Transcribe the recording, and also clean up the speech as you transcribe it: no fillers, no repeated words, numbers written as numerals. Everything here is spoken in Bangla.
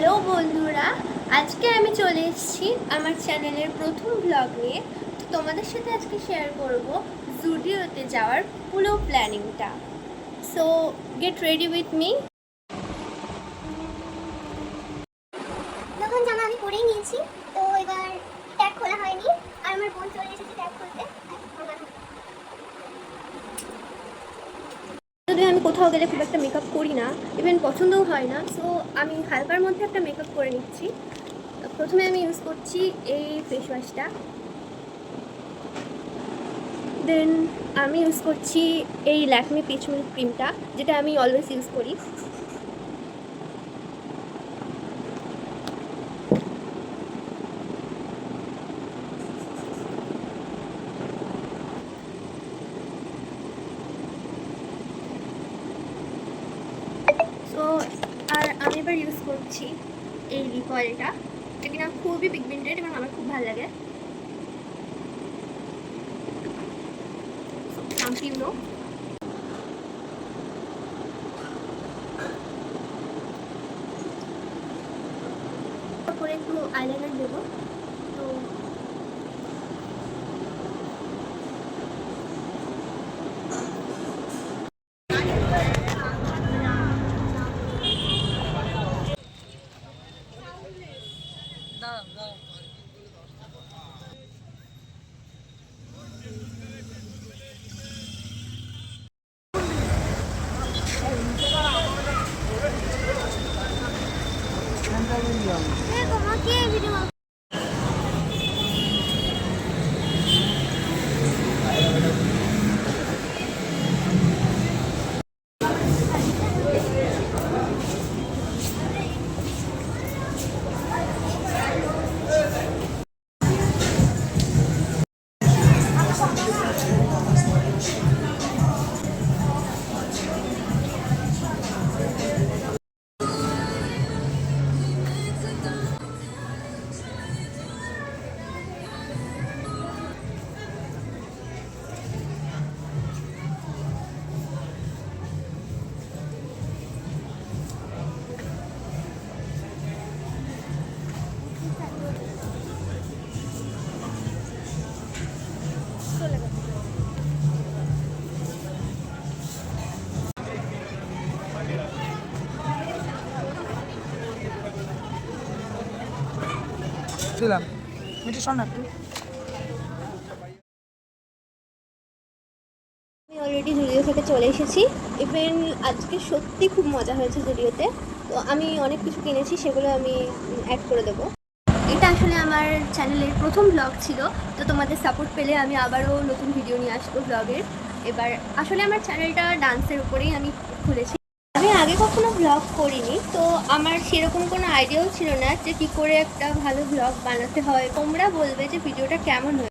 হ্যালো বন্ধুরা, আজকে আমি চলে এসেছি আমার চ্যানেলের প্রথম ব্লগ নিয়ে। তো তোমাদের সাথে আজকে শেয়ার করব জুডিওতে যাওয়ার পুরো প্ল্যানিংটা। So get ready with me. যখন জামা আমি পরেই নিয়েছি, তো এবার ট্যাগ খোলা হয়নি আর আমার বোন চলে এসেছে ট্যাগ খুলতে। যদি আমি কোথাও গেলে খুব একটা মেকআপ করি না, ইভেন পছন্দও হয় না, সো আমি হালকার মধ্যে একটা মেকআপ করে নিচ্ছি। প্রথমে আমি ইউজ করছি এই ফেস ওয়াশটা, দেন আমি ইউজ করছি এই ল্যাকমে পিচ মিল্ক ক্রিমটা, যেটা আমি অলওয়েজ ইউজ করি। সো আর আমি এবার ইউজ করছি এই লিপ অয়েলটা, এটা কিনা খুবই পিগমেন্টেড এবং আমার খুব ভালো লাগে। সম্পূর্ণ করে একটু আইলাইনার দেবো। তো তোমাকে ভিডিও দিলাম মিঠু শোন না একটু। আমি অলরেডি জুডিও থেকে চলে এসেছি। ইভেন আজকে সত্যি খুব মজা হয়েছে জুডিওতে। তো আমি অনেক কিছু কিনেছি, সেগুলো আমি অ্যাড করে দেবো। এটা আসলে আমার চ্যানেলের প্রথম ব্লগ ছিল, তো তোমাদের সাপোর্ট পেলে আমি আবারও নতুন ভিডিও নিয়ে আসবো ব্লগের। এবার আসলে আমার চ্যানেলটা ডান্সের উপরেই আমি খুলেছি। আমি আগে কখনো ব্লগ করিনি, তো আমার সেরকম কোনো আইডিয়াও ছিল না যে কী করে একটা ভালো ব্লগ বানাতে হয়। তোমরা বলবে যে ভিডিওটা কেমন হয়।